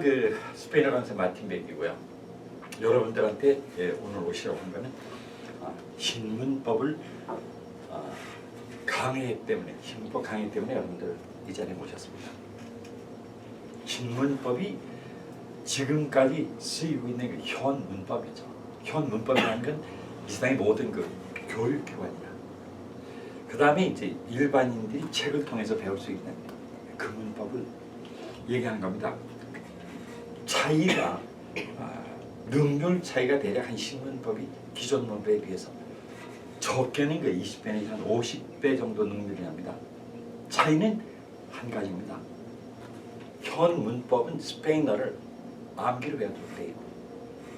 제가 스페인어 강사 마틴 백이고요. 여러분들한테 오늘 오시라고 한 거는 신문법을 강의 때문에, 신문법 강의 때문에 여러분들 이 자리에 모셨습니다. 신문법이 지금까지 쓰이고 있는 현 문법이죠. 현 문법이라는 건 이 세상의 모든 교육기관이나 그 다음에 이제 일반인들이 책을 통해서 배울 수 있는 그 문법을 얘기하는 겁니다. 차이가 능률 차이가 대략 한 신문법이 기존 문법에 비해서 적게는 20배 내지 한 50배 정도 능률이 납니다. 차이는 한 가지입니다. 현 문법은 스페인어를 암기로 배우도록 되어 있고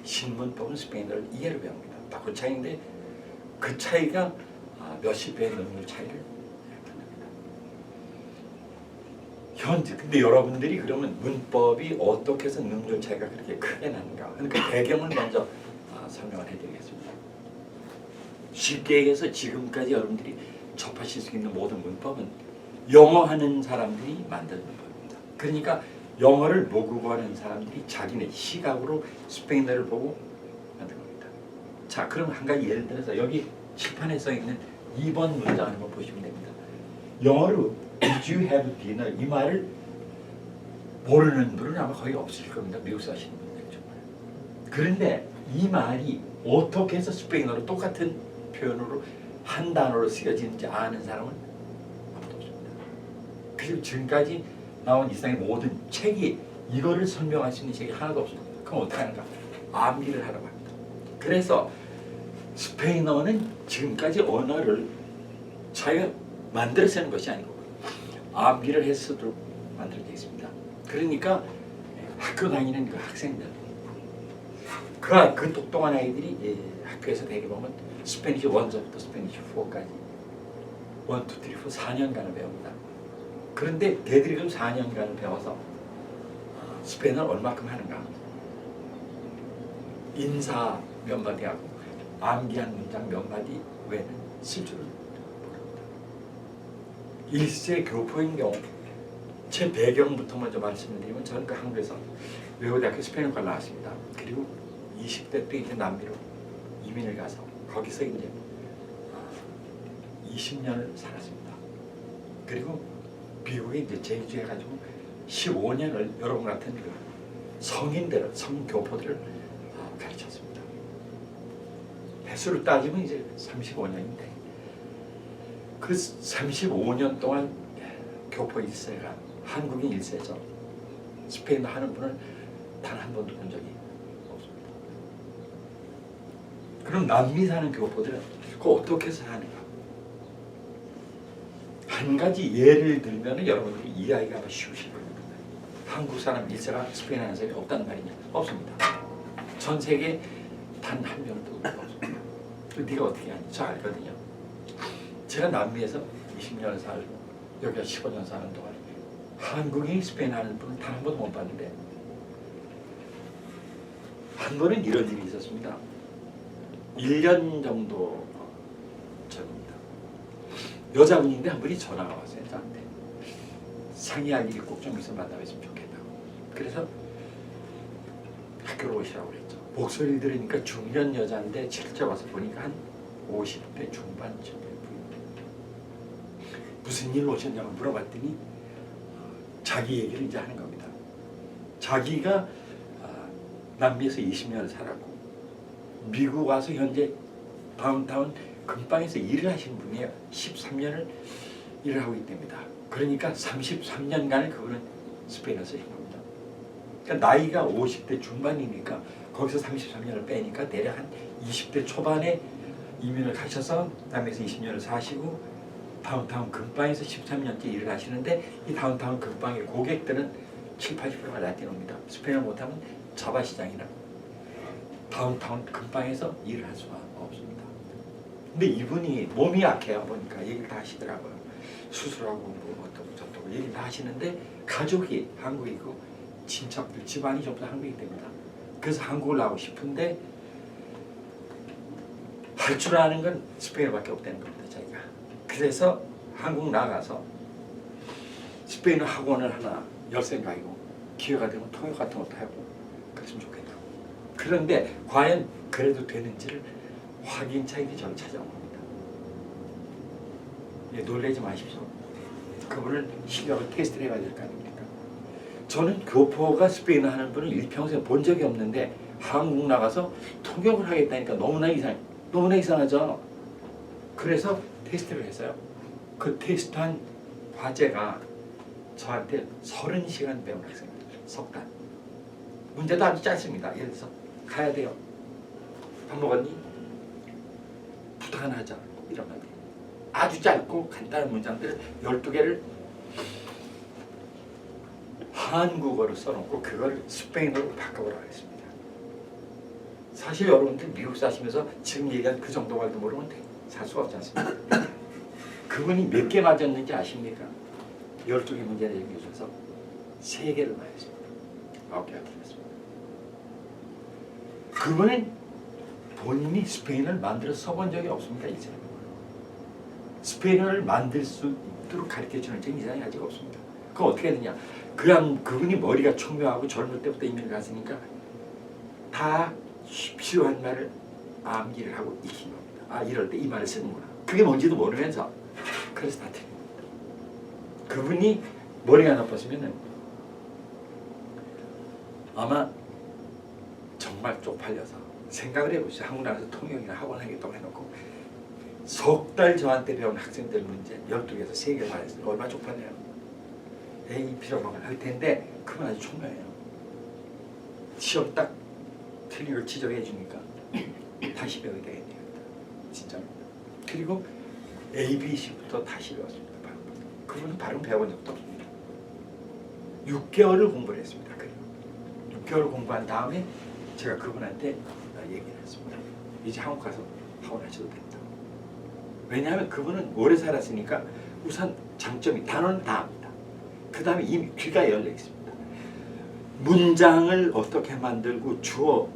신문법은 스페인어를 이해로 배웁니다. 딱 그 차이인데 그 차이가 몇십 배의 능률 차이를 만듭니다. 현재 근데 여러분들이 그러면 문법이 어떻게 해서 능률 차이가 그렇게 크게 나는가 하는 그 배경을 먼저 설명을 해드리겠습니다. 쉽게 얘기해서 지금까지 여러분들이 접하실 수 있는 모든 문법은 영어 하는 사람들이 만든 문법입니다. 그러니까 영어를 모국어하는 사람들이 자기네 시각으로 스페인어를 보고 만든 겁니다. 자, 그럼 한 가지 예를 들어서 여기 칠판에 써 있는 2번 문장을 한번 보시면 됩니다. 영어로 Did you have dinner? 이 말을 모르는 분은 아마 거의 없을 겁니다. 미국 사시는 분들 정말. 그런데 이 말이 어떻게 해서 스페인어로 똑같은 표현으로 한 단어로 쓰여지는지 아는 사람은 아무도 없습니다. 그리고 지금까지 나온 이 세상의 모든 책이 이거를 설명할 수 있는 책이 하나도 없습니다. 그럼 어떻게 하는가? 암기를 하라고 합니다. 그래서 스페인어는 지금까지 언어를 자기가 만들어 쓰는 것이 아니고 암기를 해서도 만들어져 있습니다. 그러니까 학교 다니는 그 학생들, 그 똑똑한 아이들이 학교에서 대개 보면 스페니쉬 1부터 스페니쉬 4까지 1, 2, 3, 4 4년간을 배웁니다. 그런데 걔들이 그럼 4년간을 배워서 스페인어를 얼마큼 하는가? 인사 몇 마디 하고 암기한 문장 몇 마디 외에는 쓸 줄을 모릅니다. 일세 교포인 경우 제 배경부터 먼저 말씀을 드리면 저는 그 한국에서 외국대학교 스페인어과를 나왔습니다. 그리고 20대 때 이제 남미로 이민을 가서 거기서 이제 20년을 살았습니다. 그리고 미국에 이제 재주해가지고 15년을 여러분 같은 성인들을, 성교포들을 가르쳤습니다. 횟수를 따지면 이제 35년인데 그 35년 동안 교포 1세가 한국인 1세죠. 스페인어 하는 분을 단 한 번도 본 적이 없습니다. 그럼 남미 사는 교포들은 그거 어떻게 해서 하는가? 한 가지 예를 들면 여러분들이 이해하기가 아마 쉬우실 겁니다. 한국 사람 1세가 스페인어 하는 사람이 없다는 말이냐? 없습니다. 전 세계 단 한 명도 없습니다. 네가 어떻게 하니? 저 알거든요. 제가 남미에서 20년 살고 여기가 15년 사는 동안 한국인이 스페인어 하는 분은 단 한 번도 못 봤는데 한 번은 이런 일이 있었습니다. 1년 정도 전입니다. 여자분인데 한 분이 전화가 왔어요. 저한테 상의할 일이 꼭 좀 있어 만나뵀으면 좋겠다고. 그래서 학교로 오시라고 그랬죠. 목소리를 들으니까 중년 여자인데 실제 와서 보니까 한 50대 중반쯤 부인데 무슨 일로 오셨냐고 물어봤더니 자기 얘기를 이제 하는 겁니다. 자기가 남미에서 20년을 살았고 미국 와서 현재 다운타운 근방에서 일을 하시는 분이에요. 13년을 일을 하고 있답니다. 그러니까 33년간을 그분은 스페인어 쓰신 겁니다. 그러니까 나이가 50대 중반이니까 거기서 33년을 빼니까 대략 한 20대 초반에 이민을 가셔서 남미에서 20년을 사시고 다운타운 근방에서 13년째 일을 하시는데 이 다운타운 근방의 고객들은 7, 80%가 라틴어입니다. 스페인어 못하면 자바 시장이나 다운타운 근방에서 일을 할 수가 없습니다. 근데 이분이 몸이 약해요. 보니까 얘기를 다 하시더라고요. 수술하고 뭐 어떻고 저떻고 얘기를 다 하시는데 가족이 한국이고 친척들 집안이 전부 다 한국이기 때문에 그래서 한국을 나오고 싶은데 할 줄 아는 건 스페인어밖에 없다는 겁니다. 자기가. 그래서 한국 나가서 스페인어 학원을 하나 열 생각이고 기회가 되면 통역 같은 것도 하고 그랬으면 좋겠다고. 그런데 과연 그래도 되는지를 확인차이들이 저를 찾아온 겁니다. 예, 놀라지 마십시오. 그분을 실력을 테스트를 해봐야 될 거 아닙니까? 저는 교포가 스페인어 하는 분을 일평생 본 적이 없는데 한국 나가서 통역을 하겠다니까 너무나 이상하죠. 그래서 테스트를 했어요. 그 테스트한 과제가 저한테 30시간 배운 학생입니다. 석달. 문제도 아주 짧습니다. 예를 들어서 가야 돼요. 밥 먹었니? 부탁 하나 하자. 이런 말이에요. 아주 짧고 간단한 문장들을 12개를 한국어로 써놓고 그걸 스페인어로 바꿔보라고 했습니다. 사실 여러분들 미국 사시면서 지금 얘기한 그 정도 말도 모르면 살 수가 없지 않습니까? 그분이 몇 개 맞았는지 아십니까? 12개 문제를 얘기해 주셔서 3개를 맞았습니다. 9개가 틀렸습니다. 그분은 본인이 스페인어를 만들어 써본 적이 없습니다. 이 사람은. 스페인어를 만들 수 있도록 가르쳐주는 제 이상이 아직 없습니다. 그럼 어떻게 되냐? 그분이 머리가 총명하고 젊을 때부터 이민을 갔으니까 다 필요한 말을 암기를 하고 익힌 겁니다. 아, 이럴 때 이 말을 쓰는구나. 그게 뭔지도 모르면서 그래서 다 틀린 겁니다. 그분이 머리가 나빴으면 아마 정말 쪽팔려서 생각을 해보시죠. 한국 나가서 통역이나 학원 하겠다고 해놓고 석 달 저한테 배운 학생들 문제 12개에서 3개 맞았어요. 얼마나 쪽팔려요. 에이 필요만 할 텐데 그건 아주 총명해요. 시험 딱 틀린 걸 지적해 주니까 다시 배워야 되겠네요. 진짜입니다. 그리고 ABC부터 다시 배웠습니다. 그분은 발음 배워본 적도 없습니다. 6개월을 공부를 했습니다. 그리고 6개월 공부한 다음에 제가 그분한테 얘기를 했습니다. 이제 한국 가서 학원 하셔도 된다. 왜냐하면 그분은 오래 살았으니까 우선 장점이 단어는 다 압니다. 그 다음에 이미 귀가 열려 있습니다. 문장을 어떻게 만들고 주어,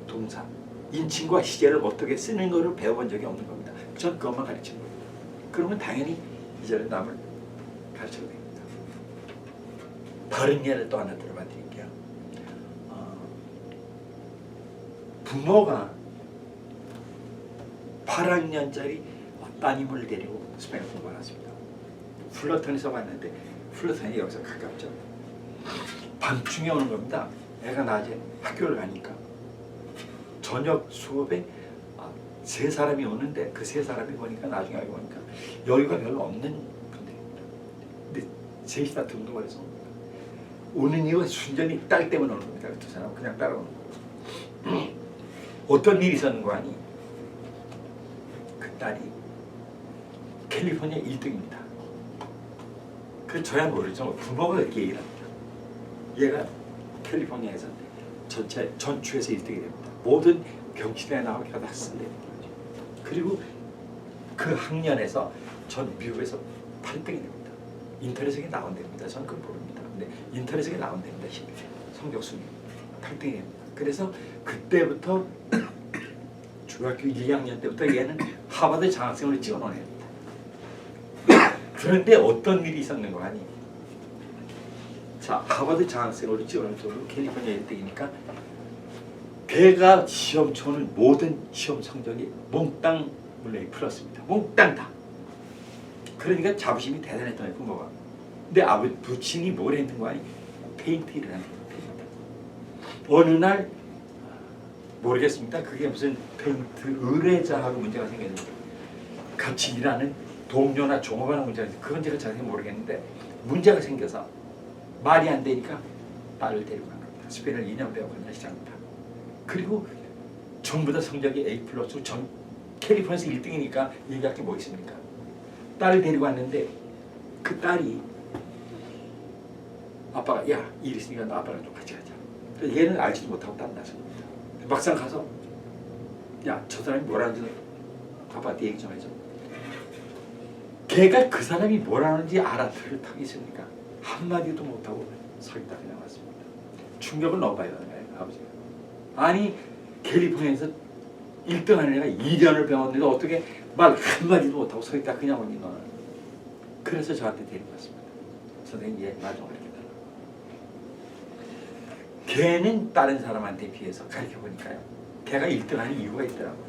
동사, 인칭과 시제를 어떻게 쓰는 것을 배워본 적이 없는 겁니다. 전 그것만 가르치는 겁니다. 그러면 당연히 이제는 남을 가르쳐도 됩니다. 다른 예를 또 하나 들어봐 드릴게요. 부모가 8학년짜리 따님을 데리고 스페인 공부를 왔습니다. 플러턴에서 왔는데 플러턴이 여기서 가깝죠. 밤중에 오는 겁니다. 애가 낮에 학교를 가니까 저녁 수업에 3사람이 오는데 그 3사람이 보니까 나중에 알고 보니까 여유가 별로 없는 분들입니다. 근데 셋이 다 등록을 해서 오는 이유가 순전히 딸 때문에 오는 겁니다. 2사람은 그냥 따라오는 거예요. 어떤 일이 있었는 거 아니? 그 딸이 캘리포니아 1등입니다. 그 저야 모르죠. 부모가 그렇게 얘기를 합니다. 얘가 캘리포니아에서 전 주에서 1등이 됩니다. 모든 경시대에 나오게 다 쓴다는 거죠. 그리고 그 학년에서 전 미국에서 8등이 됩니다. 인터넷에 나온답니다. 저는 그걸 모릅니다. 근데 인터넷에 나온답니다. 성적 순위 8등이 됩니다. 그래서 그때부터 중학교 2학년 때부터 얘는 하버드 장학생으로 찍어놓습니다. 그런데 어떤 일이 있었는 거 아니? 자, 하버드 장학생으로 찍어놓은 정도 캘리포니아 1등이니까 걔가 시험 초는 모든 시험 성적이 몽땅 물론 풀었습니다. 몽땅 다. 그러니까 자부심이 대단했던 거예요, 부모가. 근데 부친이 뭘 했는 거 아니? 페인트 일을 하는 거예요. 페인트. 어느 날 모르겠습니다. 그게 무슨 페인트 의뢰자하고 문제가 생겼는데 같이 일하는 동료나 종업하는 문제가 있어요. 그건 제가 자세히 모르겠는데 문제가 생겨서 말이 안 되니까 딸을 데리고 간 겁니다. 스페인을 2년 배우고 시작합니다. 그리고 전부 다 성적이 A+, 전 캘리포니아에서 1등이니까 얘기할 게 뭐 있습니까? 딸을 데리고 왔는데 그 딸이 아빠가 야, 일 있으니까 너 아빠랑 좀 같이 가자. 그래서 얘는 알지도 못하고 딴 나섭니다. 막상 가서 야, 저 사람이 뭐라는지 아빠한테 얘기 좀 해줘. 걔가 그 사람이 뭐라는지 알아들을 턱이 있으니까 한마디도 못하고 서 있다 그냥 왔습니다. 충격을 넣어봐야 하나요, 아버지가. 아니 캘리포니아에서 1등하는 애가 2년을 배웠는데 어떻게 말 한마디도 못하고 서 있다 그냥 오니 너는. 그래서 저한테 데리고 왔습니다. 선생님 얘 말 좀 가르쳐달라. 걔는 다른 사람한테 비해서 가르쳐보니까요. 걔가 1등하는 이유가 있더라고요.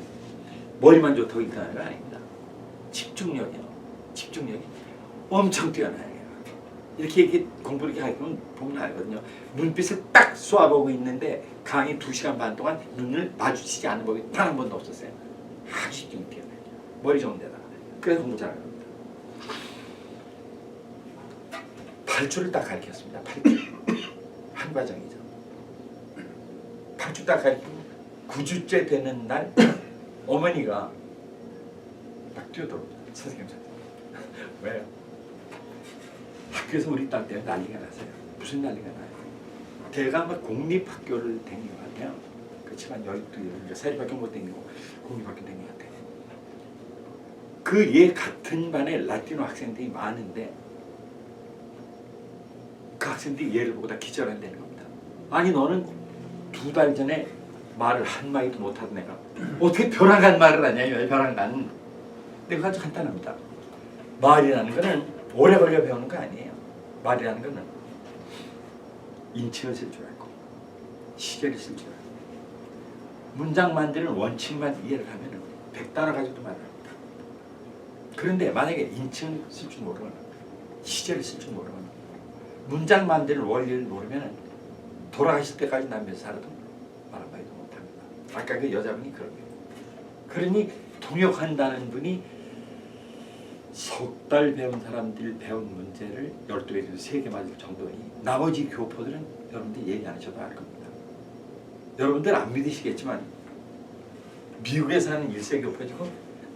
머리만 좋다고 1등하는 건 아닙니다. 집중력이요. 집중력이 엄청 뛰어나요. 이렇게 공부를 이렇게 하면 보면 알거든요. 눈빛을 딱 쏘아보고 있는데 강의 2시간 반 동안 눈을 마주치지 않는 법이 단 한 번도 없었어요. 아주 집중이 뛰어나요. 머리 좋은 데다가. 그래서 공부 잘하는 겁니다. 8주를 딱 가르쳤습니다. 8주. 한 과정이죠. 8주 딱 가르치고 9주째 되는 날 어머니가 딱 뛰어들어옵니다. 선생님. 왜요? 학교에서 우리 딸 때문에 난리가 났어요. 무슨 난리가 나요? 걔가 막 공립학교를 다닌 것 같아요. 그렇지만 여의도 사립학교 못 다니고 공립학교 다닌 것 같아요. 그 얘 같은 반에 라틴어 학생들이 많은데 그 학생들이 얘를 보고 다 기절한다는 겁니다. 아니 너는 2달 전에 말을 한마디도 못하던 애가 어떻게 벼랑간 말을 하냐. 벼랑간. 근데 그거 아주 간단합니다. 말이라는 거는 오래 걸려 배우는 거 아니에요. 말이라는 거는 인칭을 쓸 줄 알고 시제를 쓸 줄 알고 문장 만드는 원칙만 이해를 하면 100단어 가지고도 말합니다. 그런데 만약에 인칭을 쓸 줄 모르거나 시제를 쓸 줄 모르거나 문장 만드는 원리를 모르면 돌아가실 때까지 남에서 살아도 말 한마디도 못합니다. 아까 그 여자분이 그런 거예요. 그러니 통역한다는 분이 석 달 배운 사람들 배운 문제를 12개에서 3개 맞을 정도니 나머지 교포들은 여러분들 얘기 안 하셔도 알 겁니다. 여러분들 안 믿으시겠지만 미국에 사는 1세 교포 지금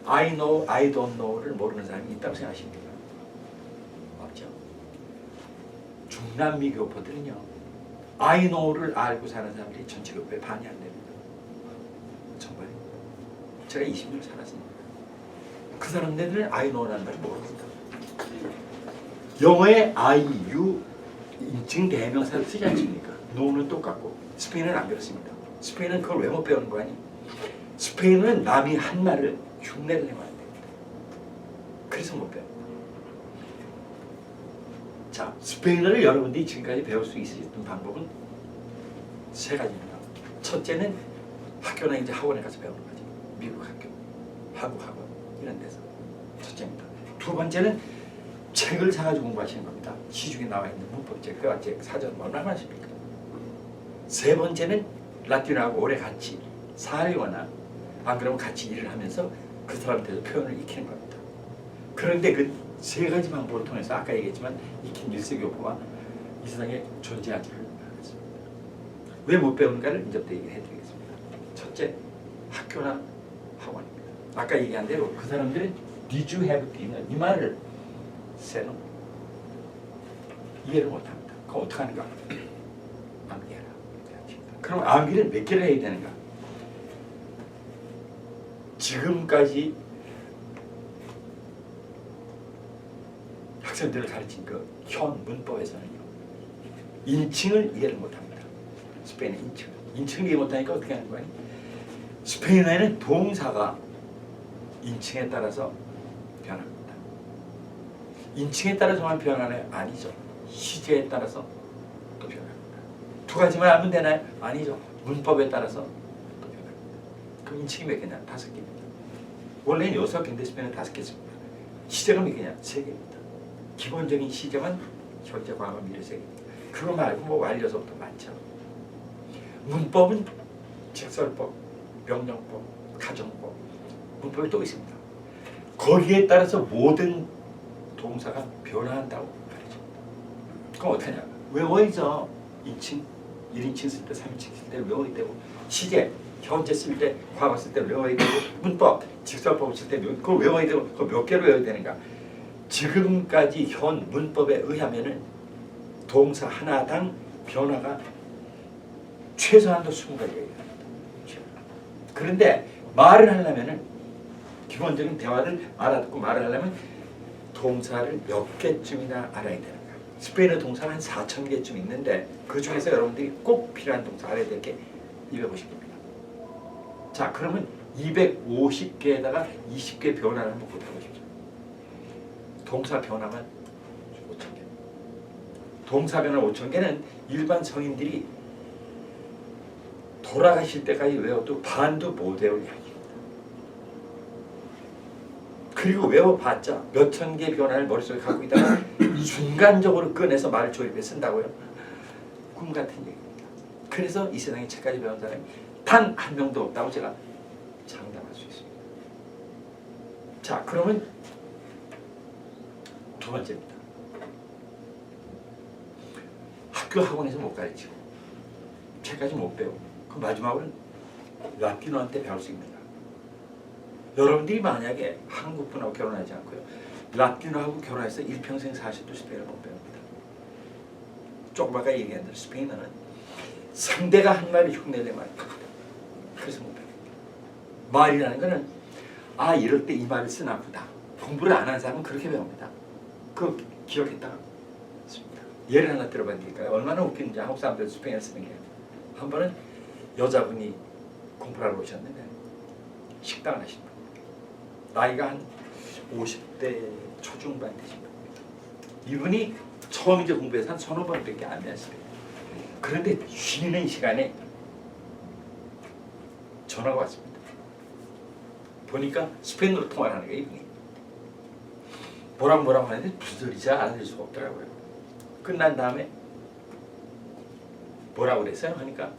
I know, I don't know를 모르는 사람이 있다고 생각하십니까? 없죠. 중남미 교포들은요. I know를 알고 사는 사람들이 전체 교포의 반이 안 됩니다. 정말 제가 20년 살았습니다. 그 사람들은 I know라는 말을 모릅니다. 영어에 I, you 인칭 대명사를 쓰지 않습니까? know는 똑같고 스페인은 안 그렇습니다. 스페인은 그걸 왜 못 배우는 거 아니? 스페인은 남이 한 말을 흉내를 내면 안 됩니다. 그래서 못 배웁니다. 자, 스페인어를 여러분들이 지금까지 배울 수 있었던 방법은 3가지입니다. 첫째는 학교나 이제 학원에 가서 배우는 거죠. 미국 학교, 한국 학원 이런 데서 첫째입니다. 2번째는 책을 사가지고 공부하시는 겁니다. 시중에 나와 있는 문법책, 회화책, 사전 얼마나 하십니까? 3번째는 라틴어하고 오래 같이 살거나 안 그러면 같이 일을 하면서 그 사람한테서 표현을 익히는 겁니다. 그런데 그 3가지 방법을 통해서 아까 얘기했지만 익힌 1세 교포가 이 세상에 존재하지를 않았습니다. 왜 못 배우는가를 이제부터 얘기해 드리겠습니다. 첫째, 학교나 학원입니다. 아까 얘기한 대로 그 사람들은 Did you have dinner? 이 말을 새는 이해를 못합니다. 그럼 어떻게 하는가? 암기해라. 그럼 암기를 몇 개를 해야 되는가? 지금까지 학생들을 가르친 그 현 문법에서는요. 인칭을 이해를 못합니다. 스페인의 인칭을 이해 못하니까 어떻게 하는 거니? 스페인어에는 동사가 인칭에 따라서 변합니다. 인칭에 따라서만 변하나요? 아니죠. 시제에 따라서 또 변합니다. 2가지만 하면 되나요? 아니죠. 문법에 따라서 또 변합니다. 그럼 인칭이 몇 개냐? 5개입니다. 원래는 6개인데 스페인은 5개 씁니다. 시제가 몇 개냐? 3개입니다. 기본적인 시제만 현재, 과거, 미래 3개입니다. 그거 말고 뭐 완료서부터 많죠. 문법은 직설법, 명령법, 가정법, 문법이 또 있습니다. 거기에 따라서 모든 동사가 변화한다고 말이죠. 그럼 어떻게 하냐? 외워야죠. 인칭, 1인칭 쓸 때, 3인칭 쓸 때 외워야 되고, 시제, 현재 쓸 때, 과거 쓸 때 외워야 되고, 문법, 직설법 쓸 때 그걸 외워야 되고, 그걸 몇 개로 외워야 되는가? 지금까지 현 문법에 의하면은 동사 하나당 변화가 최소한도 20가지가 있습니다. 그런데 말을 하려면은 기본적인 대화를 알아듣고 말을 하려면 동사를 몇 개쯤이나 알아야 되는가? 스페인어 동사는 한 4,000개쯤 있는데 그 중에서 여러분들이 꼭 필요한 동사 알아야 될 게 250개입니다. 자, 그러면 250개에다가 20개 변화를 한번 곱해보십시오. 동사 변화만 5,000개. 동사 변화 5,000개는 일반 성인들이 돌아가실 때까지 외워도 반도 못 외울 이야기입니다. 그리고 외워봤자 몇천 개의 변화를 머릿속에 갖고 있다가 순간적으로 꺼내서 말을 조립해 쓴다고요? 꿈 같은 얘기입니다. 그래서 이 세상에 책까지 배운 사람이 단 한 명도 없다고 제가 장담할 수 있습니다. 자, 그러면 두 번째입니다. 학교 학원에서 못 가르치고 책까지 못 배우고 그 마지막으로는 라틴어한테 배울 수 있는가. 여러분들이 만약에 한국분하고 결혼하지 않고요 라틴어하고 결혼해서 일평생 사셔도 스페인어를 못 배웁니다. 조금 아까 얘기한 대로 스페인어는 상대가 한 말이 흉내내면 그래서 못 배웁니다. 말이라는 거는 아 이럴 때 이 말을 쓰나 보다. 공부를 안 한 사람은 그렇게 배웁니다. 그거 기억했다가 씁니다. 예를 하나 들어봐드릴까요? 얼마나 웃기는지 한국 사람들 스페인어 쓰는 게. 한 번은 여자분이 공부를 하러 오셨는데 식당을 하신 분. 나이가 한 50대 초중반 되신 분입니다. 이분이 처음 이제 공부해서 한 서너 번밖에 안 됐어요. 그런데 쉬는 시간에 전화가 왔습니다. 보니까 스페인어로 통화를 하는 거예요. 이분이. 뭐라고 하는데 무슨 소리인지 알아들 수가 없더라고요. 끝난 다음에 뭐라고 그랬어요? 하니까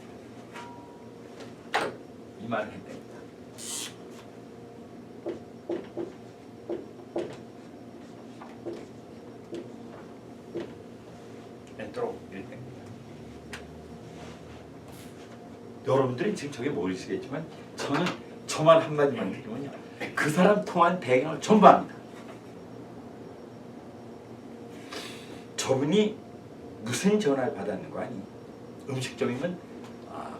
이 말을 했답니다. 엔트로 이랬답니다. 여러분들이 지금 저게 모르시겠지만 저는 저만 한마디만 드리면요 그 사람 통한 배경을 전부 압니다. 저분이 무슨 전화를 받았는 거 아니? 음식점이면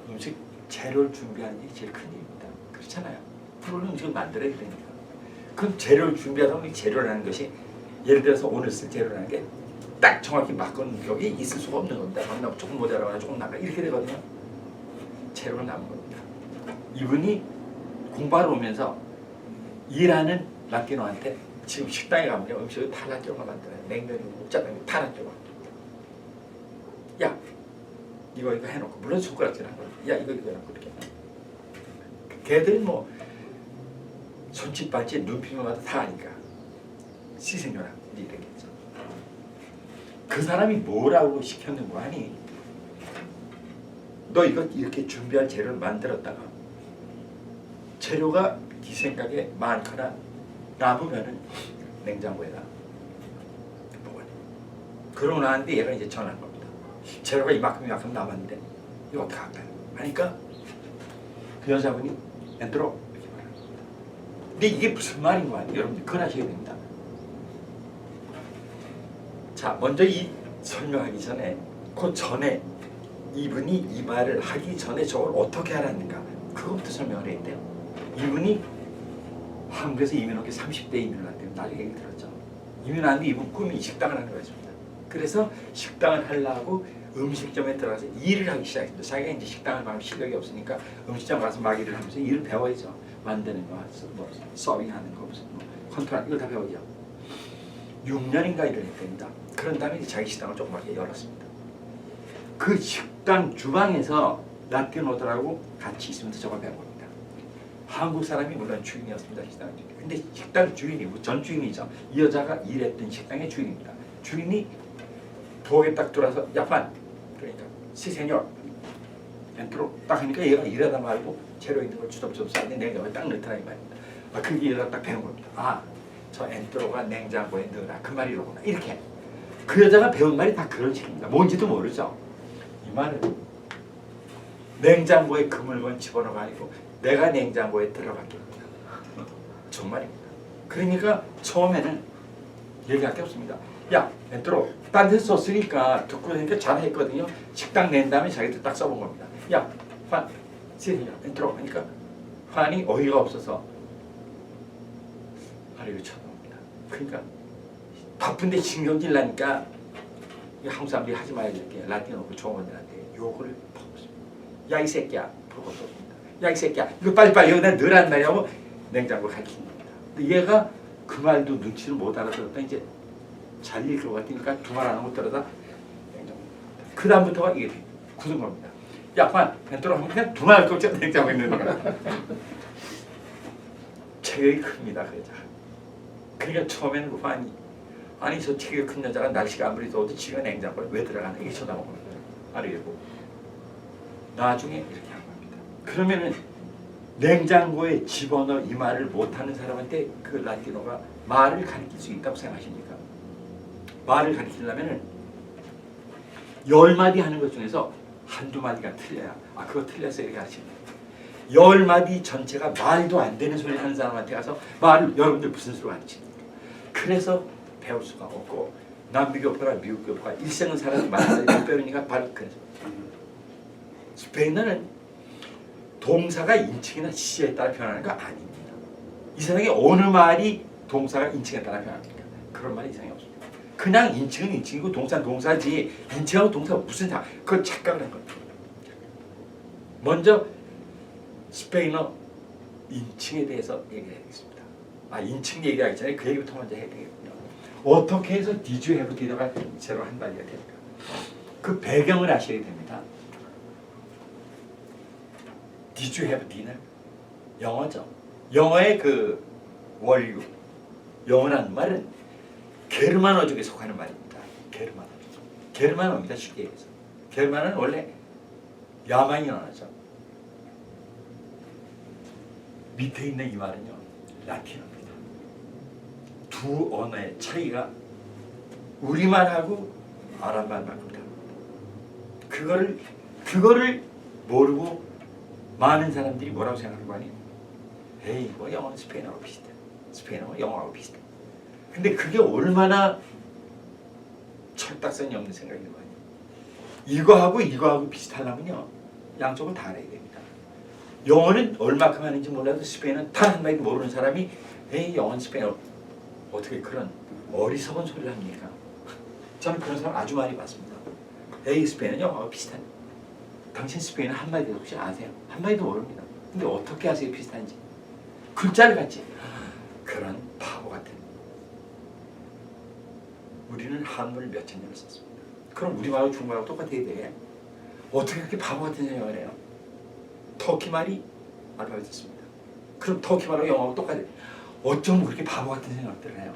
음식 재료를 준비하는 게 제일 큰 일입니다. 그렇잖아요. 그런 음식을 만들어야 되니까. 그럼 재료를 준비하다 보면 재료라는 것이 예를 들어서 오늘 쓸 재료라는 게 딱 정확히 맞건 격이 있을 수가 없는 겁니다. 방금 조금 모자라거나 조금 나가 이렇게 되거든요. 재료가 남은 겁니다. 이분이 공부하러 오면서 일하는 라티노한테 지금 식당에 가면 음식을 탈라티노가 만들어요. 냉면이고 짜장면 탈라티노가. 야 이거 해놓고 물론 손가락질 하는 거야. 야 이거 해놓고 이렇게. 걔들은 뭐 손짓 발짓 눈빛마다 다 아니까 시생겨나 이랬겠죠. 그 사람이 뭐라고 시켰는 거 아니? 너 이거 이렇게 준비한 재료를 만들었다가 재료가 네 생각에 많거나 남으면은 냉장고에다 보관해. 그러고 나는데 얘가 이제 전화한 겁니다. 재료가 이만큼 남았는데 이거 어떻게 할까요? 하니까 그 여자분이 엔트로 이렇게 말합니다. 근데 이게 무슨 말인 거 아니에요? 여러분들 그걸 하셔야 됩니다. 자, 먼저 이 설명하기 전에 그 전에 이분이 이 말을 하기 전에 저걸 어떻게 알았는가 그것부터 설명을 해야 돼요. 이분이 한국에서 이민한 게 30대 이민을 한대요. 나중에 얘기 들었죠. 이민하는데 이분 꿈이 식당을 하는 거였습니다. 그래서 식당을 하려고 음식점에 들어가서 일을 하기 시작했습니다. 자기가 이제 식당을 가면 실력이 없으니까 음식점 가서 막 일을 하면서 일을 배워야죠. 만드는 거, 뭐 서빙하는 거, 무슨 뭐 컨트롤 이걸 다 배우죠. 6년인가 일을 했답니다. 그런 다음에 이제 자기 식당을 조그맣게 열었습니다. 그 식당 주방에서 라티노들하고 같이 있으면서 저걸 배운 겁니다. 한국 사람이 물론 주인이었습니다. 식당 주인. 근데 식당 주인이 전 주인이죠. 이 여자가 일했던 식당의 주인입니다. 주인이 부엌에 딱 들어와서 야판 그러니까 시세뇨 엔트로 딱 하니까 얘가 일하다 말고 재료 있는 걸 주섬주섬 싸는데 냉장고에 딱 넣더라 이 말입니다. 그게 얘가 딱 배운 겁니다. 저 엔트로가 냉장고에 넣으라 그 말이로구나 이렇게. 그 여자가 배운 말이 다 그런 식입니다. 뭔지도 모르죠. 이 말은 냉장고에 그 물건 집어넣어가 아니고 내가 냉장고에 들어갔겠구나. 정말입니다. 그러니까 처음에는 얘기할 게 없습니다. 야 엔트로 딴 데서 썼으니까 듣고 그러니까 잘했거든요. 식당 낸 다음에 자기들 딱 써본 겁니다. 야 환 시리냐 엔트로 하니까 환이 어이가 없어서 아래로 쳐다봅니다. 그러니까 바쁜데 신경질 나니까 한국 사람들이 하지 말아야 될 게 라틴어 그 종업원들한테 욕을 퍼붓습니다. 야 이 새끼야 퍼붓습니다. 야 이 새끼야 이거 빨리빨리 여기다 넣으란 말이라고 냉장고 가르치는 겁니다. 근데 얘가 그 말도 눈치를 못 알아들었다 이제 잘 읽을 것 같으니까 두 말 안 하고 들어다 냉장고. 그 다음부터가 이게 굳은 겁니다. 약간 벤토로 하면 그냥 두말 꼴짝 냉장고 있는 거야. 체격이 큽니다 그 여자. 그러니까 처음에는 아니 저 체격 큰 여자가 날씨가 아무리 더워도 지가 냉장고에 왜 들어가나 이게 쳐다보는 거예요. 아래고 나중에 이렇게 한 겁니다. 그러면은 냉장고에 집어넣어 이 말을 못하는 사람한테 그 라틴어가 말을 가르칠 수 있다고 생각하십니까? 말을 가르치려면은 10마디 하는 것 중에서 한두 마디가 틀려야 그거 틀렸어 이렇게 가르칩니다. 10마디 전체가 말도 안 되는 소리 하는 사람한테 가서 말을 여러분들 무슨 소리로 가르칩니까? 그래서 배울 수가 없고 남미 교포나 미국 교포가 일생을 살아서 말을 못 배우니까 바로 그래서 스페인어는 동사가 인칭이나 시제에 따라 변하는 거 아닙니다. 이 세상에 어느 말이 동사가 인칭에 따라 변합니까? 그런 말이 이상이 없습니다. 그냥 인칭은 인칭이고 동사는 동사지 인칭하고 동사가 무슨 그걸 착각을 한 겁니다. 먼저 스페인어 인칭에 대해서 얘기해야겠습니다. 인칭 얘기하기 전에 그 얘기부터 먼저 해야 되겠군요. 어떻게 해서 Did you have dinner가 제로 한 마디가 됩니까? 그 배경을 아셔야 됩니다. Did you have dinner? 영어죠. 영어의 그 원류, 영어라는 말은 게르만어족에 속하는 말입니다. 게르만어족. 게르만어입니다. 쉽게 얘기해서. 게르만어는 원래 야만이 언어죠. 밑에 있는 이 말은요. 라틴어입니다. 두 언어의 차이가 우리말하고 아랍말만큼 다릅니다. 그거를 모르고 많은 사람들이 뭐라고 생각하고 하니? 에이, 뭐 영어는 스페인어하고 비슷해. 스페인어가 영어하고 비슷해. 근데 그게 얼마나 철딱선이 없는 생각인 거 아니에요? 이거하고 비슷하려면요. 양쪽을 다 알아야 됩니다. 영어는 얼마큼 하는지 몰라도 스페인어는 단 한마디도 모르는 사람이 에이, 영어는 스페인어 어떻게 그런 어리석은 소리를 합니까? 저는 그런 사람 아주 많이 봤습니다. 에이, 스페인어는 영어하고 비슷하네. 당신 스페인어 한마디도 혹시 아세요? 한마디도 모릅니다. 근데 어떻게 아세요 비슷한지? 글자를 같이 그런 바보 같은 우리는 한문을 몇천 년을 썼습니다. 그럼 우리말하고 중국말하고 똑같아야 돼. 어떻게 그렇게 바보 같은 생각을 해요? 터키 말이 알파벳 썼습니다. 그럼 터키 말하고 영어하고 똑같아요. 어쩜 그렇게 바보 같은 생각들을 해요?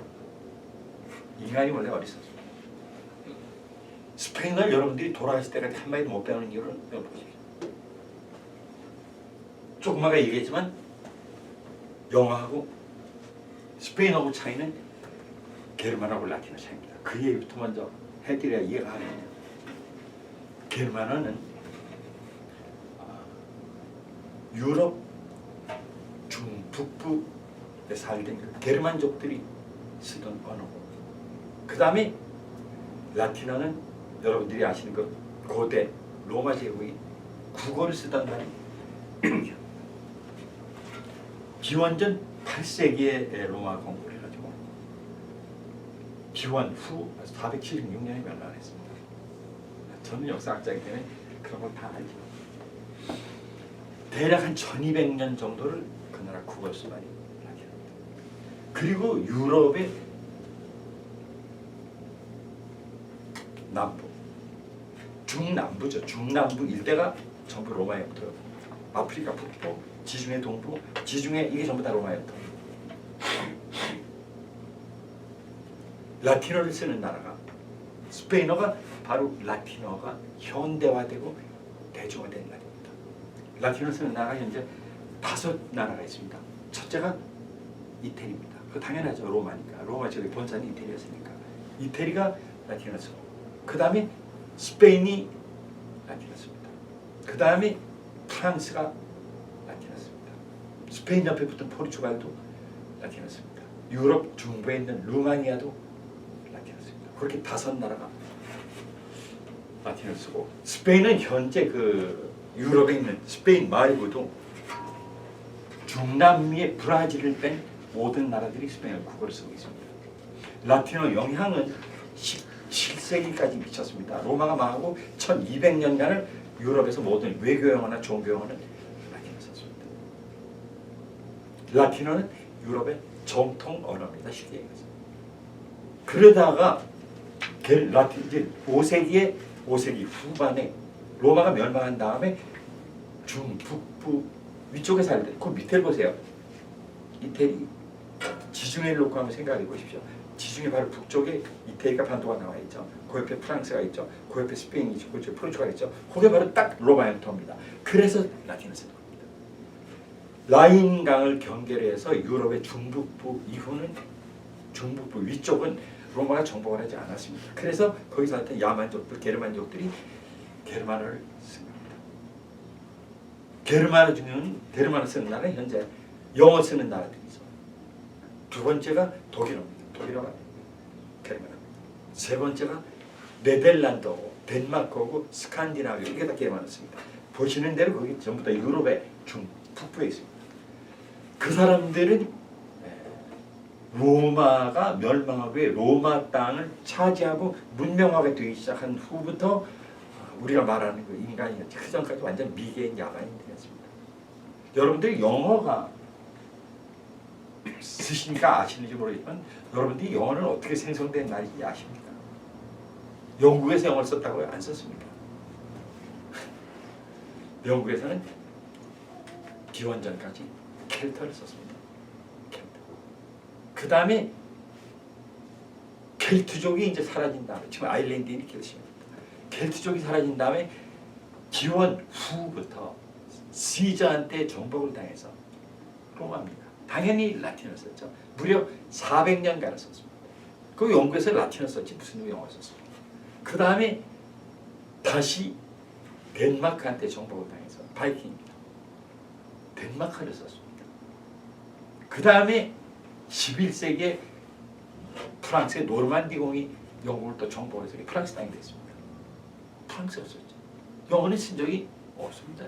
인간이 원래 어리석습니다. 스페인어를 여러분들이 돌아가실 때까지 한마디도 못 배우는 이유를 여쭤보십시오. 조금 아까 얘기했지만 영어하고 스페인어하고 차이는 게르만하고 라틴어 차이입니다. 그 얘기부터 먼저 해드려야 이해가 가거든요. 게르만어는 유럽 중북부에 살던 게르만족들이 쓰던 언어고 그 다음에 라틴어는 여러분들이 아시는 그 고대 로마 제국이 국어를 쓰던 말이 기원전 8세기에 로마 건국을 해가지고 기원 후 476년에 멸망을 했습니다. 저는 역사학자이기 때문에 그런 걸 다 알죠. 대략 한 1200년 정도를 그 나라 국어를 쓴 말이 라틴어입니다. 그리고 유럽의 남부 중남부죠. 중남부 일대가 전부 로마에부터 아프리카 북부, 지중해 동부, 지중해 이게 전부 다 로마에부터 라틴어를 쓰는 나라가 스페인어가 바로 라틴어가 현대화되고 대중화된 나라입니다. 라틴어를 쓰는 나라가 현재 5나라가 있습니다. 첫째가 이태리입니다. 그 당연하죠. 로마니까. 로마 지역의 본산이 이태리였으니까. 이태리가 라틴어를 쓰고 그 다음에 스페인이 라틴어 씁니다. 그 다음에 프랑스가 라틴어 씁니다. 스페인 옆에 붙은 포르투갈도 라틴어 씁니다. 유럽 중부에 있는 루마니아도 라틴어 씁니다. 그렇게 5나라가 라틴어 쓰고 스페인은 현재 그 유럽에 있는 스페인 말고도 중남미의 브라질을 뺀 모든 나라들이 스페인어 국어를 쓰고 있습니다. 라틴어 영향은 17세기까지 미쳤습니다. 로마가 망하고 1200년간을 유럽에서 모든 외교 영어나 종교 영어는 라틴어 썼습니다. 라틴어는 유럽의 정통 언어입니다. 쉽게 얘기해서. 그러다가 이제 5세기 후반에 로마가 멸망한 다음에 중, 북부 위쪽에 살때 그 밑에를 보세요. 이태리 지중해를 놓고 한번 생각해 보십시오. 지중해 바로 북쪽에 이태리가 반도가 나와 있죠. 그 옆에 프랑스가 있죠. 그 옆에 스페인이 있죠. 그 옆에 포르투갈이 있죠. 그게 바로 딱 로마 영토입니다. 그래서 라틴어 쓰는 겁니다. 라인강을 경계해서 유럽의 중북부 이후는 중북부 위쪽은 로마가 정복을 하지 않았습니다. 그래서 거기서 나타난 야만족들, 게르만족들이 게르만어를 쓴 겁니다. 게르만어 중에는 게르만어 쓰는 나라는 현재 영어 쓰는 나라들이죠. 두 번째가 독일어입니다. 독일어가 게르만어. 세 번째가 네덜란드고 덴마크고 스칸디나비아 이게 다 게르만어 씁니다. 보시는 대로 거기 전부 다 유럽의 중북부에 있습니다. 그 사람들은 로마가 멸망하고 로마 땅을 차지하고 문명화가 되기 시작한 후부터 우리가 말하는 그 인간이었지. 그 전까지 완전 미개인 야만인들이었습니다. 여러분들이 영어가 쓰시니까 아시는지 모르겠지만 여러분들이 영어는 어떻게 생성된 말인지 아십니까? 영국에서 영어를 썼다고요? 안 썼습니다. 영국에서는 기원전까지 켈터를 썼습니다. 켈터. 그 다음에 켈트족이 이제 사라진 다음에 지금 아일랜드인이 켈트입니다. 켈트족이 사라진 다음에 기원 후부터 시저한테 정복을 당해서 로마입니다. 당연히 라틴어를 썼죠. 무려 400년간을 썼습니다. 그 영국에서 라틴어 썼지 무슨 영어 썼습니까? 그 다음에 다시 덴마크한테 정복을 당해서 바이킹입니다. 덴마크를 썼습니다. 그 다음에 11세기에 프랑스의 노르만디공이 영국을 또 정복을 해서 프랑스 땅이 됐습니다. 프랑스가 썼죠. 영어는 쓴 적이 없습니다.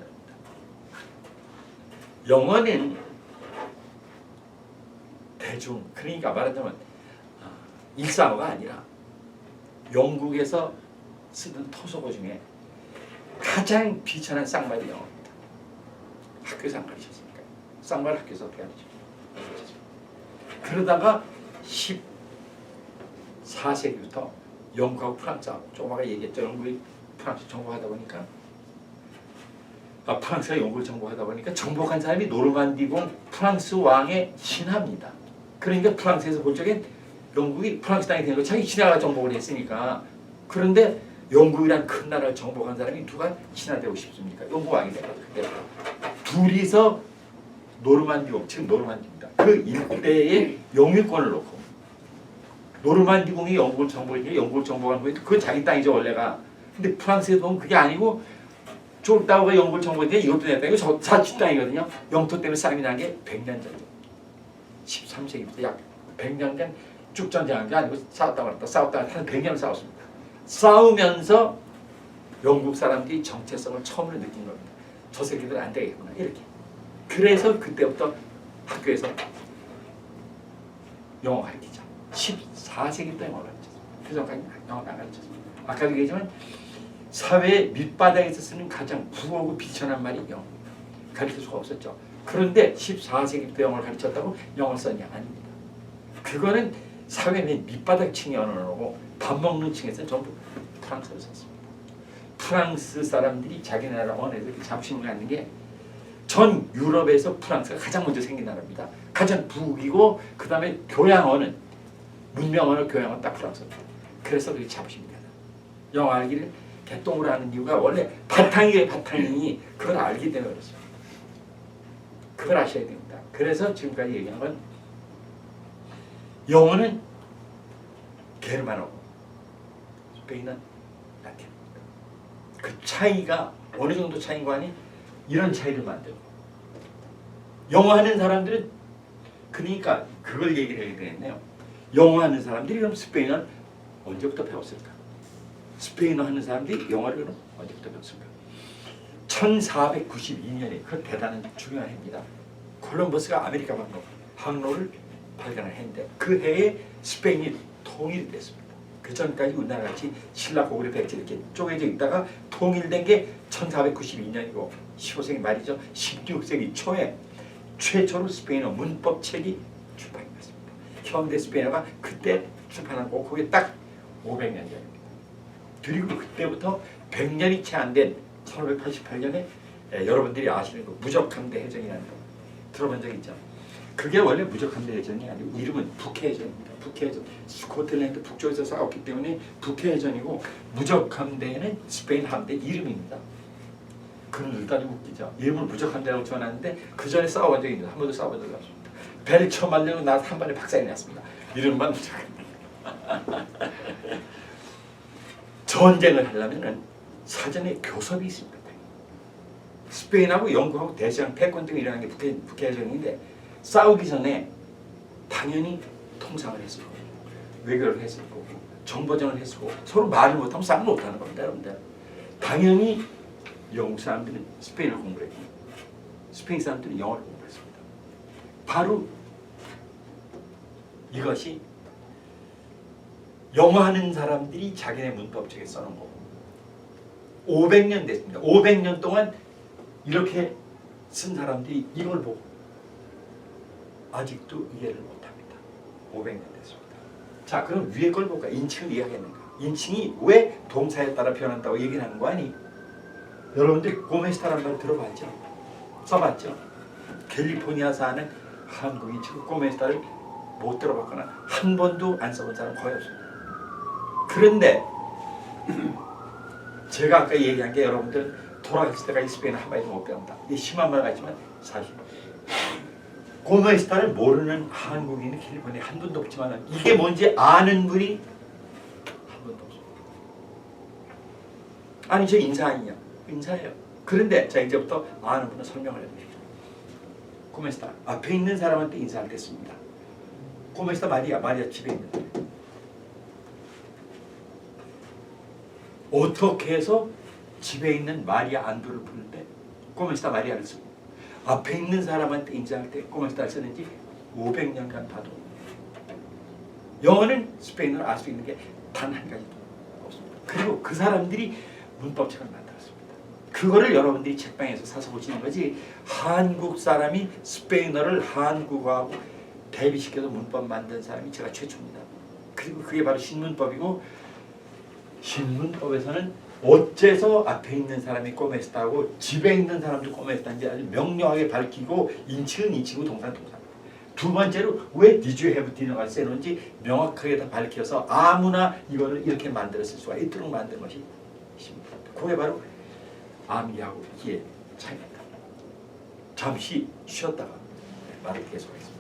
영어는 대중, 그러니까 말하자면 일상어가 아니라 영국에서 쓰던 토속어 중에 가장 비천한 쌍말이 영어입니다. 학교에서 안 가르쳤으니까. 쌍말 학교에서 어떻게 가르치죠? 그러다가 14세기부터 영국하고 프랑스하고 조금 아까 얘기했죠. 영국이 프랑스 정복하다 보니까 프랑스가 영국을 정복하다 보니까 정복한 사람이 노르만디공 프랑스 왕의 신하입니다. 그러니까 프랑스에서 볼 적엔 영국이 프랑스 땅이 되는 거 자기 신하가 정복을 했으니까. 그런데 영국이란 큰 나라를 정복한 사람이 누가 신하 되고 싶습니까? 영국 왕이 되는 거죠. 둘이서 노르만디공, 지금 노르만디입니다. 그 일대에 영유권을 놓고 노르만디공이 영국을 정복했으니까 영국을 정복한 후에 그 자기 땅이죠 원래가. 근데 프랑스에서 보면 그게 아니고 쫄다오가 영국을 정복했는데 이것도 내 땅이고 저 자치 땅이거든요. 영토 때문에 싸움이 난 게 100년 전이죠. 13세기부터 약 100년간 쭉 전쟁한 게 아니고 싸웠다 말았다 싸웠다 한 100년을 싸웠습니다. 싸우면서 영국 사람들이 정체성을 처음으로 느낀 겁니다. 저 새끼들 안 되겠구나 이렇게. 그래서 그때부터 학교에서 영어 가르치죠. 14세기부터 영어 가르쳤습니다. 그 전까지 영어 안 가르쳤습니다. 아까도 얘기했지만 사회 밑바닥에서 쓰는 가장 부하고 비천한 말이 영어입니다. 가르칠 수가 없었죠. 그런데 14세기부터 영어를 가르쳤다고 영어를 썼냐? 아닙니다. 그거는 사회 밑바닥 층의 언어고 밥 먹는 층에서는 전부 프랑스어를 썼습니다. 프랑스 사람들이 자기 나라 언어에서 자부심을 갖는 게 전 유럽에서 프랑스가 가장 먼저 생긴 나라입니다. 가장 북이고 그 다음에 교양어는 문명언어, 교양어는 딱 프랑스어입니다. 그래서 그게 자부심이 가요. 영어 알기를 개똥으로 하는 이유가 원래 바탕이에요. 바탕이 그걸 알기 때문에 그렇죠. 그걸 아셔야 됩니다. 그래서 지금까지 얘기한 건 영어는 게르만어고 스페인은 라틴어입니다. 그 차이가 어느 정도 차이인가 하니 이런 차이를 만들고 영어 하는 사람들은 그러니까 그걸 얘기를 해야 되겠네요. 영어 하는 사람들이 그럼 스페인어를 언제부터 배웠을까? 스페인어 하는 사람들이 영어를 그럼 언제부터 배웠을까? 1492년에 그 대단한 중요한 해입니다. 콜럼버스가 아메리카 항로를 발견을 했는데 그 해에 스페인이 통일이 됐습니다. 그 전까지 우리나라같이 신라 고구려 백제 이렇게 쪼개져 있다가 통일된 게 1492년이고 15세기 말이죠. 16세기 초에 최초로 스페인어 문법책이 출판이 됐습니다. 현대 스페인어가 그때 출판한 거 그게 딱 500년 전입니다. 그리고 그때부터 100년이 채 안 된 1588년에 여러분들이 아시는 거 무적함대 해전이라는 거 들어본 적 있죠? 그게 원래 무적함대 해전이 아니고 이름은 북해해전입니다. 북해해전. 스코틀랜드 북쪽에서 싸웠기 때문에 북해해전이고 무적함대는 스페인 함대 이름입니다. 그건 여기까지 웃기죠. 이름을 무적함대라고 지어놨는데 그 전에 싸워본 적이 있는데 한 번도 싸워본 적이 없습니다. 배를 처음 만들고 나서 한 번에 박살이 났습니다. 이름만 무적함대. 전쟁을 하려면은 사전에 교섭이 있습니다. 스페인하고 영국하고 대서양 패권 등이 일어나는 게 북해해전인데 싸우기 전에 당연히 통상을 했을 거고 외교를 했을 거고 정보전을 했을 거고 서로 말을 못하면 싸움 못하는 겁니다. 여러분들. 당연히 영국 사람들은 스페인을 공부했고 스페인 사람들은 영어를 공부했습니다. 바로 이것이 영어 하는 사람들이 자기네 문법책에 써놓은 거고 500년 됐습니다. 500년 동안 이렇게 쓴 사람들이 이걸 보고 아직도 이해를 못합니다. 500년 됐습니다. 자, 그럼 위에 걸 볼까? 인칭을 이해하겠는가? 인칭이 왜 동사에 따라 변한다고 얘기를 하는 거 아니? 여러분들 꼬메스타라는 말 들어봤죠? 써봤죠? 캘리포니아 사는 한국인 지금 꼬메스타를 못 들어봤거나 한 번도 안 써본 사람 거의 없습니다. 그런데 제가 아까 얘기한 게 여러분들 돌아갔을 때까지 스페인어 한마디도 못 배운다. 이게 심한 말 같지만 사실 고메스타를 모르는 한국인은 캘리포니아에 한 분도 없지만 이게 뭔지 아는 분이 한 분도 없습니다. 아니 저 인사 아니냐? 인사예요. 그런데 자 이제부터 아는 분은 설명을 해드립니다. 고메스타 앞에 있는 사람한테 인사를 했습니다. 고메스타 마리아 집에 있는데 어떻게 해서 집에 있는 마리아 안도를 부를 때 꼬메스타 마리아를 쓰고 앞에 있는 사람한테 인사할 때 꼬메스타를 쓰는지 500년간 봐도 영어는 스페인어를 알 수 있는 게 단 한 가지도 없습니다. 그리고 그 사람들이 문법책을 만들었습니다. 그거를 여러분들이 책방에서 사서 보시는 거지 한국 사람이 스페인어를 한국어하고 대비시켜서 문법 만든 사람이 제가 최초입니다. 그리고 그게 바로 신문법이고 신문법에서는 어째서 앞에 있는 사람이 꼬메스타고 집에 있는 사람도 꼬메스타인지 아주 명료하게 밝히고 인칭은 인칭이고 동사는 동사. 두 번째로 왜 Did you have dinner가 써놓은지 명확하게 다 밝혀서 아무나 이거를 이렇게 만들었을 수가 있도록 만든 것이 신문법. 그게 바로 암기하고 이해 차이입니다. 잠시 쉬었다가 말을 계속하겠습니다.